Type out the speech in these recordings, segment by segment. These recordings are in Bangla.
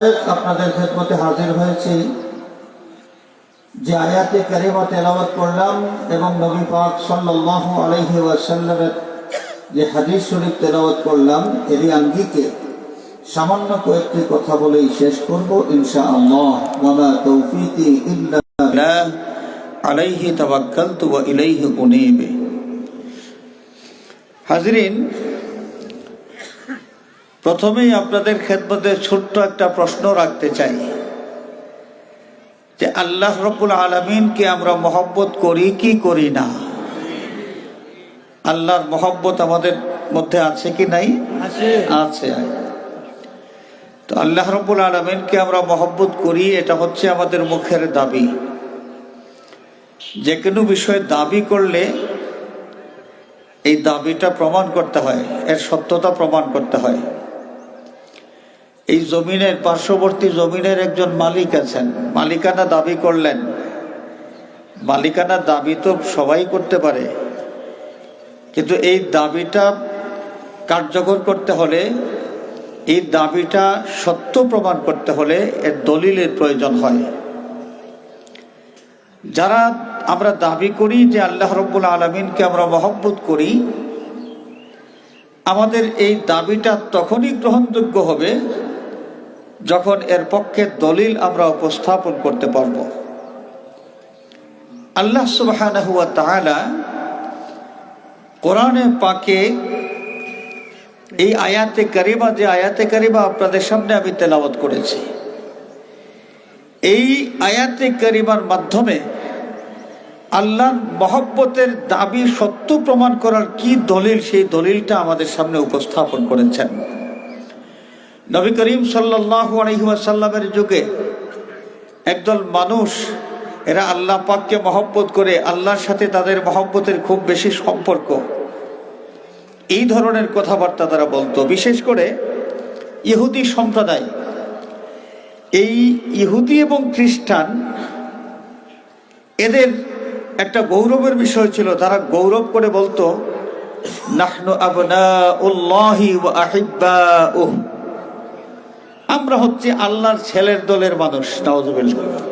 আপনাদের খেদমতে হাজির হয়েছি। যে আয়াতে কারিমা তেলাওয়াত করলাম এবং নবী পাক সাল্লাল্লাহু আলাইহি ওয়াসাল্লামের যে হাদিস শরীফ তেলাওয়াত করলাম, এরই আঙ্গিকে সামান্য কয়েকটি কথা বলেই শেষ করব ইনশাআল্লাহ। ওয়া মা তৌফিকি ইল্লা বিল্লাহ, আলাইহি তাওয়াক্কালতু ওয়া ইলাইহি উনীব। হাজরিন, প্রথমেই আপনাদের খেদমতে ছোট্ট একটা প্রশ্ন রাখতে চাই যে আল্লাহ রাব্বুল আলামিনকে আমরা মহব্বত করি কি করি না? আল্লাহর মহব্বত আমাদের মধ্যে আছে কি নাই? আছে। তো আল্লাহ রাব্বুল আলামিনকে আমরা মহব্বত করি, এটা হচ্ছে আমাদের মুখের দাবি। যে কোনো বিষয়ে দাবি করলে এই দাবিটা প্রমাণ করতে হয়, এর সত্যতা প্রমাণ করতে হয়। এই জমিনের পার্শ্ববর্তী জমিনের একজন মালিক আছেন, মালিকানা দাবি করলেন। মালিকানা দাবি তো সবাই করতে পারে, কিন্তু এই দাবিটা কার্যকর করতে হলে, এই দাবিটা সত্য প্রমাণ করতে হলে এর দলিলের প্রয়োজন হয়। যারা আমরা দাবি করি যে আল্লাহ রাব্বুল আলামিনকে আমরা মহব্বত করি, আমাদের এই দাবিটা তখনই গ্রহণযোগ্য হবে যখন এর পক্ষে দলিল আমরা উপস্থাপন করতে পারব। আল্লাহ সুবহানাহু ওয়া তাআলা কোরআনে পাকে এই আয়াতে কারিমা, যে আয়াতে কারিমা আপনাদের সামনে আমি তেলাওয়াত করেছি, এই আয়াতে কারিমার মাধ্যমে আল্লাহর মহব্বতের দাবি সত্য প্রমাণ করার কি দলিল, সেই দলিলটা আমাদের সামনে উপস্থাপন করেছেন। নবী করিম সাল্লাল্লাহু আলাইহি ওয়াসাল্লামের যুগে একদল মানুষ, এরা আল্লাহ পাককে মহব্বত করে, আল্লাহর সাথে তাদের মহব্বতের খুব বেশি সম্পর্ক, এই ধরনের কথাবার্তা তারা বলতো। বিশেষ করে ইহুদি সম্প্রদায়, এই ইহুদি এবং খ্রিস্টান, এদের একটা গৌরবের বিষয় ছিল। তারা গৌরব করে বলতো, নাহনু আবনাউল্লাহি ওয়া আহিব্বাউহু, আমরা হচ্ছে আল্লাহর ছেলের দলের মানুষ। নাউযুবিল্লাহ।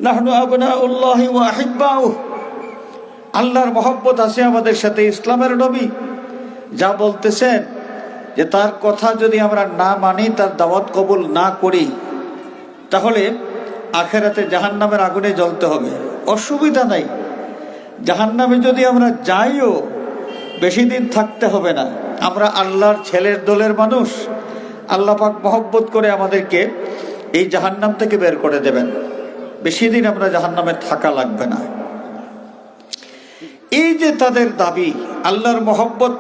নাহনু আবনাউল্লাহি ওয়া আহিব্বাউহু, আল্লাহর মহব্বত আছে আমাদের সাথে। ইসলামের নবী যা বলতেছেন যে তার কথা যদি আমরা না মানি, তার দাওয়াত কবুল না করি, তাহলে আখেরাতে জাহান্নামের আগুনে জ্বলতে হবে। অসুবিধা নাই, জাহান্নামে যদি আমরা যাইও বেশি দিন থাকতে হবে না। আমরা আল্লাহর ছেলের দলের মানুষ, আল্লাহ পাক মহব্বত করে আমাদেরকে এই জাহান্নাম থেকে বের করে দেবেন, বেশি দিন আমরা জাহান্নামে থাকা লাগবে না। এই যে তাদের দাবি, আল্লাহর মহব্বত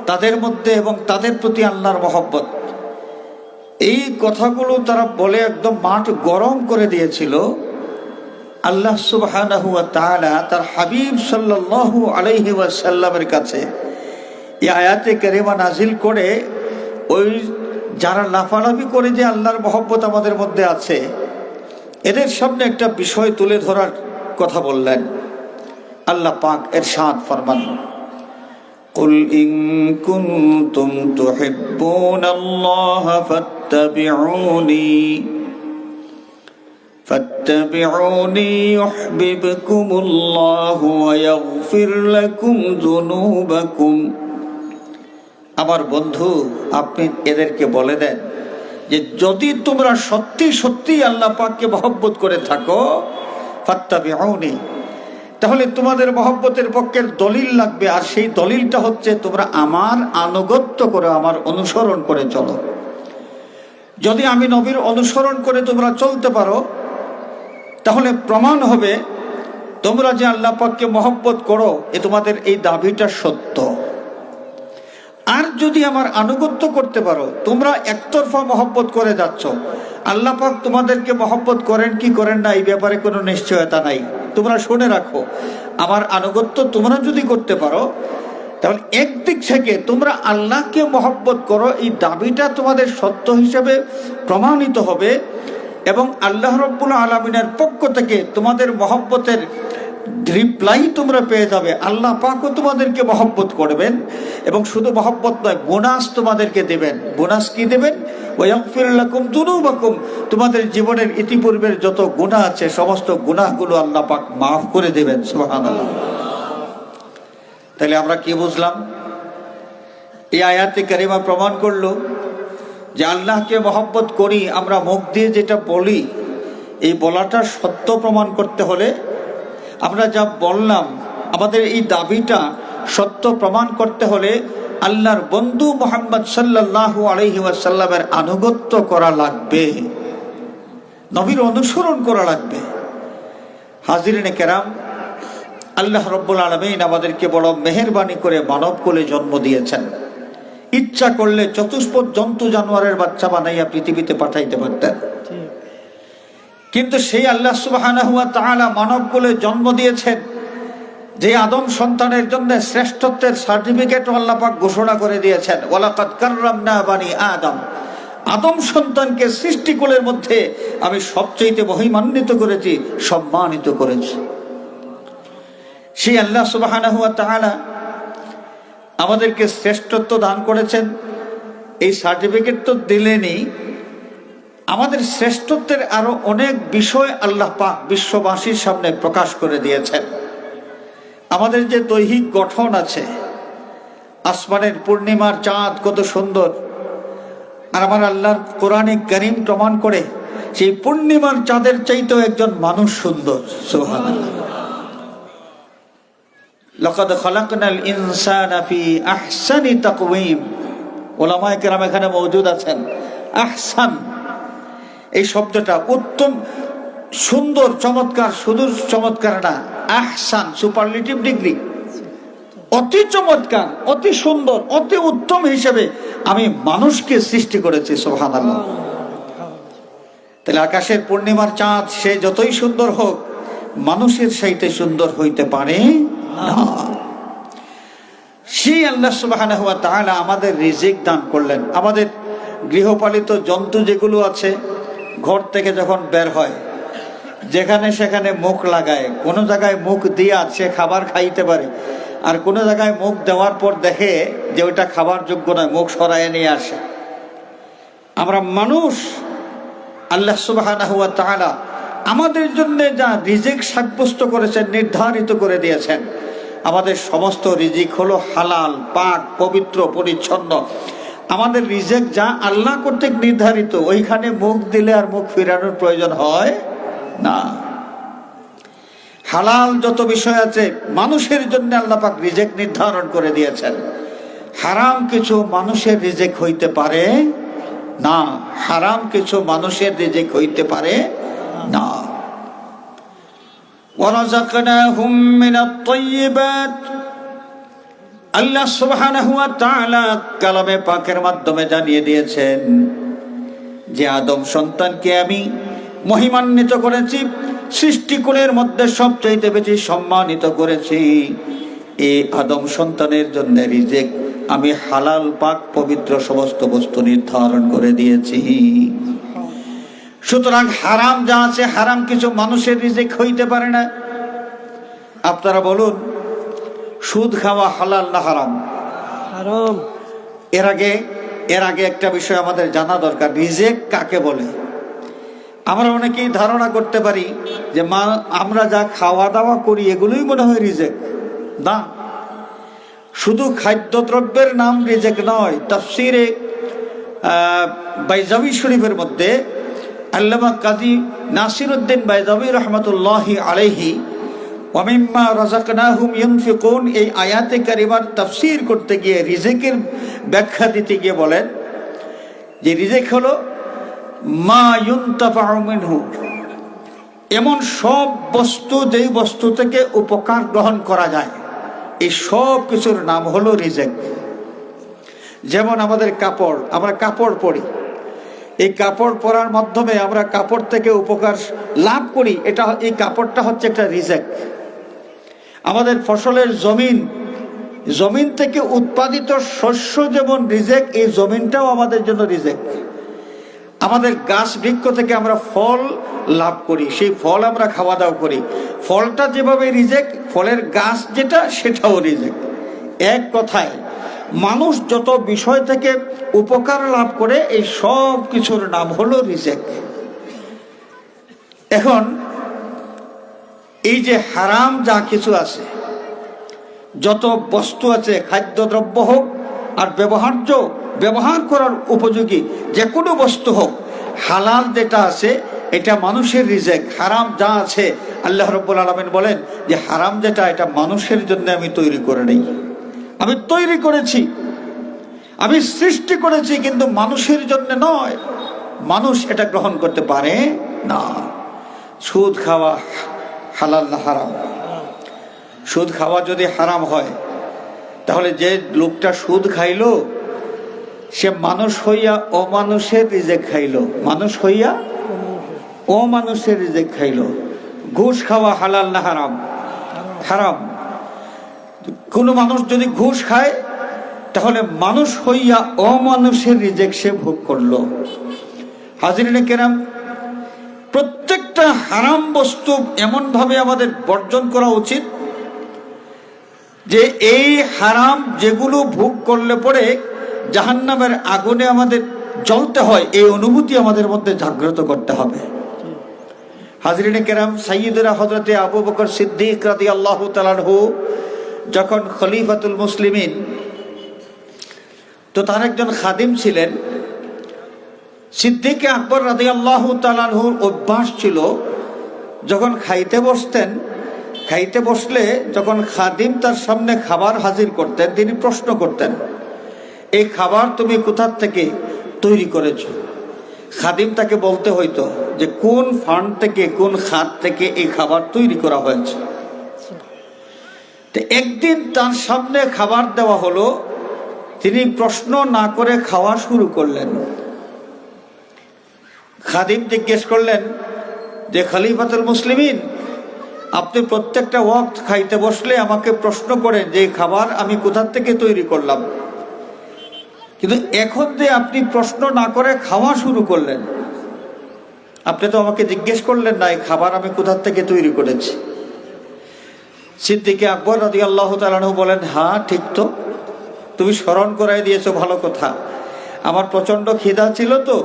তাদের মধ্যে এবং তাদের প্রতি আল্লাহর মহব্বত, এই কথাগুলো তারা বলে একদম মাঠ গরম করে দিয়েছিল। আল্লাহ সুবহানাহু ওয়া তাআলা তার হাবিব সাল্লাল্লাহু আলাইহি ওয়াসাল্লামের কাছে এই আয়াতে কারিমা নাজিল করে, ওই যারা লাফালাফি করে যে আল্লাহর মহব্বত আমাদের মধ্যে আছে, এদের সামনে একটা বিষয় তুলে ধরার কথা বললেন। আল্লাহ পাক ইরশাদ ফরমান, কুল ইন কুনতুম তুহিব্বুনাল্লাহা ফাত্তাবিউনি ইউহিব্বুকুমুল্লাহু ওয়া ইয়াগফির লাকুম যুনুবাকুম। আমার বন্ধু, আপনি এদেরকে বলে দেন যে যদি তোমরা সত্যি সত্যি আল্লাহ পাককে মহব্বত করে থাকো, ফাত্তাবিউনি, তাহলে তোমাদের মহব্বতের পক্ষের দলিল লাগবে। আর সেই দলিলটা হচ্ছে তোমরা আমার আনুগত্য করো, আমার অনুসরণ করে চলো। যদি আমি নবীর অনুসরণ করে তোমরা চলতে পারো, তাহলে প্রমাণ হবে তোমরা যে আল্লাহ পাককে মহব্বত করো, এ তোমাদের এই দাবিটা সত্য। আর যদি আমার আনুগত্য করতে পারো, তোমরা একতরফা মহব্বত করে যাচ্ছ, আল্লাহ পাক তোমাদেরকে মহব্বত করেন কি করেন না এই ব্যাপারে কোনো নিশ্চয়তা নাই। তোমরা শুনে রাখো, আমার আনুগত্য তোমরা যদি করতে পারো, তাহলে একদিক থেকে তোমরা আল্লাহকে মহব্বত করো, এই দাবিটা তোমাদের সত্য হিসেবে প্রমাণিত হবে এবং আল্লাহ রাব্বুল আলামিনের পক্ষ থেকে তোমাদের মহব্বতের রিপ্লাই তোমরা পেয়ে যাবে। আল্লাহ পাকও তোমাদেরকে মহব্বত করবেন, এবং শুধু মহব্বত নয়, বোনাস তোমাদেরকে দেবেন। বোনাস কি দেবেন? ওয়াগফির লাকুম যুনুবাকুম, তোমাদের জীবনের ইতিপূর্বের যত গুনাহ আছে সমস্ত গুনাহগুলো আল্লাহ পাক মাফ করে দেবেন। সুবহানাল্লাহ। তাহলে আমরা কি বুঝলাম? এই আয়াতে কারিমা প্রমাণ করলো যে আল্লাহকে মহব্বত করি আমরা মুখ দিয়ে যেটা বলি, এই বলাটা সত্য প্রমাণ করতে হলে আমরা যা বললাম আমাদের এই দাবিটা সত্য প্রমাণ করতে হলে আল্লাহর বন্ধু মুহাম্মদ সাল্লাল্লাহু আলাইহি ওয়াসাল্লামের আনুগত্য করা লাগবে, নবীর অনুসরণ করা লাগবে। হাজিরিনে কেরাম, আল্লাহ রাব্বুল আলামিন আমাদেরকে বড় মেহেরবানি করে মানব কোলে জন্ম দিয়েছেন। ইচ্ছা করলে চতুষ্পদ জন্তু জানোয়ারের বাচ্চা বানাইয়া পৃথিবীতে পাঠাইতে পারতেন, কিন্তু সেই আল্লাহ সুবহানাহু ওয়া তাআলা মানব কোলে জন্ম দিয়েছেন যে আদম সন্তানের জন্য শ্রেষ্ঠত্বের সার্টিফিকেট আল্লাহ পাক ঘোষণা করে দিয়েছেন। ওয়ালাকাদ কাররামনা বানি আদম, আদম সন্তানকে সৃষ্টিকুলের মধ্যে আমি সবচেয়ে মহিমান্বিত করেছি, সম্মানিত করেছি। সেই আল্লাহ সুবহানাহু ওয়া তাআলা আমাদেরকে শ্রেষ্ঠত্ব দান করেছেন। এই সার্টিফিকেট তো দিলেনই, আমাদের শ্রেষ্ঠত্বের আরো অনেক বিষয় আল্লাহ পাক বিশ্ববাসীর সামনে প্রকাশ করে দিয়েছেন। আমাদের যে দৈহিক গঠন আছে, আসমানের পূর্ণিমার চাঁদ কত সুন্দর, আর আমার আল্লাহর কোরআনে কারীম প্রমাণ করে সেই পূর্ণিমার চাঁদের চাইতেও একজন মানুষ সুন্দর। সুবহানাল্লাহ। লাকাদ খালাকনাল ইনসানা ফি আহসানি তাকওয়িম, উলামায়ে কেরাম এখানে মওজুদ আছেন। আহসান এই শব্দটা উত্তম, সুন্দর, চমৎকার, শুধু চমৎকার না, আহসান সুপারলেটিভ ডিগ্রি, অতি চমৎকার, অতি সুন্দর, অতি উত্তম হিসেবে আমি মানুষকে সৃষ্টি করেছি। সুবহানাল্লাহ। তাহলে আকাশের পূর্ণিমার চাঁদ সে যতই সুন্দর হোক, মানুষের চাইতে সুন্দর হইতে পারে না। সেই আল্লাহ সুবহানাহু ওয়া তাআলা আমাদের রিজিক দান করলেন। আমাদের গৃহপালিত জন্তু যেগুলো আছে, ঘর থেকে যখন বের হয় যেখানে সেখানে মুখ লাগায়, কোনো জায়গায় মুখ দিয়া সে খাবার খাইতে পারে, আর কোনো জায়গায় মুখ দেওয়ার পর দেখে যে ওইটা খাবার যোগ্য নয়, মুখ সরাইয়ে নিয়ে আসে। আমরা মানুষ, আল্লাহ সুবহানাহু ওয়া তাআলা আমাদের জন্য যা রিজিক সাব্যস্ত করেছেন, নির্ধারিত করে দিয়েছেন, আমাদের সমস্ত রিজিক হলো হালাল, পাক, পবিত্র, পরিচ্ছন্ন। আমাদের রিজিক যা আল্লাহ কর্তৃক নির্ধারিত, ওইখানে মুখ দিলে আর মুখ ফিরানোর প্রয়োজন হয় না। হালাল যত বিষয় আছে মানুষের জন্য আল্লাহ পাক রিজিক নির্ধারণ করে দিয়েছেন। হারাম কিছু মানুষের রিজিক হইতে পারে না, হারাম কিছু মানুষের রিজিক হইতে পারে না। ওয়ারাযাকনাহুম মিনাত তাইয়্যিবাত, আল্লাহ সুবহানাহু ওয়া তাআলা কালামে পাকের মাধ্যমে জানিয়ে দিয়েছেন যে আদম সন্তানকে আমি মহিমান্বিত করেছি, সৃষ্টিকুলের মধ্যে সবচাইতে বেশি সম্মানিত করেছি। এই আদম সন্তানের জন্য রিজিক আমি হালাল, পাক, পবিত্র সমস্ত বস্তু নির্ধারণ করে দিয়েছি। সুতরাং হারাম যা আছে, হারাম কিছু মানুষের রিজিক হইতে পারে না। আপনারা বলুন, সুদ খাওয়া হালাল না হারাম? হারাম। এর আগে একটা বিষয় আমাদের জানা দরকার, রিজিক কাকে বলে। আমরা অনেকেই ধারণা করতে পারি যে আমরা যা খাওয়া দাওয়া করি এগুলোই মনে হয় রিজিক। না, শুধু খাদ্যদ্রব্যের নাম রিজিক নয়। তাফসিরে বাইজাবি শরীফের মধ্যে আল্লামা কাজী নাসিরউদ্দিন বাইজাবি রহমতুল্লাহি আলাইহি ওয়ামিম্মা রাযাকনাহুম ইউনফিকুন, এই আয়াতে কারিমার তাফসীর করতে গিয়ে, রিজিকের ব্যাখ্যা দিতে গিয়ে বলেন যে রিজিক হলো মা ইউনতাফাউ মিনহু, এমন সব বস্তু যেই বস্তু থেকে উপকার গ্রহণ করা যায়, এই সব কিছুর নাম হলো রিজিক। যেমন আমাদের কাপড়, আমরা কাপড় পরি, এই কাপড় পরার মাধ্যমে আমরা কাপড় থেকে উপকার লাভ করি, এটা এই কাপড়টা হচ্ছে একটা রিজিক। আমাদের ফসলের জমিন থেকে উৎপাদিত শস্য যেমন রিজিক, এই জমিনটাও আমাদের জন্য রিজিক। আমাদের গাছ বৃক্ষ থেকে আমরা ফল লাভ করি, সেই ফল আমরা খাওয়া দাওয়া করি। ফলটা যেভাবে রিজেক্ট, ফলের গাছ যেটা সেটাও রিজেক্ট। এক কথায় মানুষ যত বিষয় থেকে উপকার লাভ করে, এই সব কিছুর নাম হলো রিজেক্ট। এখন এই যে হারাম যা কিছু আছে, যত বস্তু আছে, খাদ্যদ্রব্য হোক আর ব্যবহার করার উপযোগী যে কোনো বস্তু হোক, হালাল যেটা আছে এটা মানুষের রিজেক্ট। হারাম যা আছে আল্লাহ রাব্বুল আলামিন বলেন যে হারাম যেটা, এটা মানুষের জন্য আমি তৈরি করে নেই, আমি তৈরি করেছি, আমি সৃষ্টি করেছি, কিন্তু মানুষের জন্য নয়। মানুষ এটা গ্রহণ করতে পারে না। সুদ খাওয়া হালাল না হারাম? সুদ খাওয়া যদি হারাম হয়, তাহলে যে লোকটা সুদ খাইলো সে মানুষ হইয়া অমানুষের রিজেক্ট খাইলো, মানুষ হইয়া অমানুষের রিজেক্ট খাইলো। ঘুষ খাওয়া হালাল না হারাম? হারাম। কোনো মানুষ যদি ঘুষ খায়, তাহলে মানুষ হইয়া অমানুষের রিজেক্ট সে ভোগ করলো। হাজিরিনে কেরাম, প্রত্যেকটা হারাম বস্তু এমনভাবে আমাদের বর্জন করা উচিত যে এই হারাম যেগুলো ভোগ করলে পরে জাহান্নামের আগুনে আমাদের জ্বলতে হয়, এই অনুভূতি আমাদের মধ্যে জাগ্রত করতে হবে। হাজরিনে কেরাম, সাইয়্যিদুনা হযরতে আবু বকর সিদ্দিক রাদিয়াল্লাহু তাআলা আনহু যখন খলিফাতুল মুসলিমিন, তো তার একজন খাদিম ছিলেন। সিদ্দিক আকবর রাদিয়াল্লাহু তাআলা আনহুর অভ্যাস ছিল, যখন খাইতে বসতেন, খাইতে বসলে যখন খাদিম তার সামনে খাবার হাজির করতেন, তিনি প্রশ্ন করতেন, এই খাবার তুমি কোথা থেকে তৈরি করেছো? খাদিম তাকে বলতে হইতো যে কোন ফান্ড থেকে, কোন খাত থেকে এই খাবার তৈরি করা হয়েছে। তো একদিন তার সামনে খাবার দেওয়া হলো, তিনি প্রশ্ন না করে খাওয়া শুরু করলেন। খাদিম জিজ্ঞেস করলেন যে খলিফাতুল মুসলিমিন, আপনি প্রত্যেকটা ওয়াক্ত খাইতে বসলে আমাকে প্রশ্ন করেন যে এই খাবার আমি কোথা থেকে তৈরি করলাম, কিন্তু এখন যে আপনি প্রশ্ন না করে খাওয়া শুরু করলেন, আপনি তো আমাকে জিজ্ঞেস করলেন না এই খাবার আমি কোথা থেকে তৈরি করেছি। সিদ্দিক আকবর রাদিয়াল্লাহু তাআলা আনহু বলেন, হ্যাঁ ঠিক তো, তুমি স্মরণ করাই দিয়েছো, ভালো কথা। আমার প্রচন্ড খিদা ছিল, তো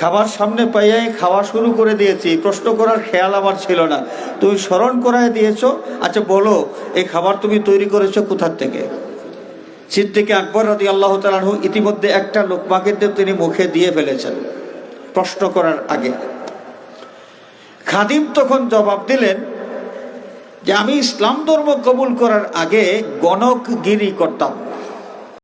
খাবার সামনে পাইয়াই খাওয়া শুরু করে দিয়েছি, প্রশ্ন করার খেয়াল আমার ছিল না, তুমি স্মরণ করাই দিয়েছো। আচ্ছা বলো, এই খাবার তুমি তৈরি করেছো কোথা থেকে? সিদ্দিক আকবর রাদিয়াল্লাহু তাআলা আনহু ইতিমধ্যে একটা লোকমা কিন্তু তিনি মুখে দিয়ে ফেলেছেন প্রশ্ন করার আগে। খাদিম তখন জবাব দিলেন যে আমি ইসলাম ধর্ম কবুল করার আগে গণকগিরি করতাম।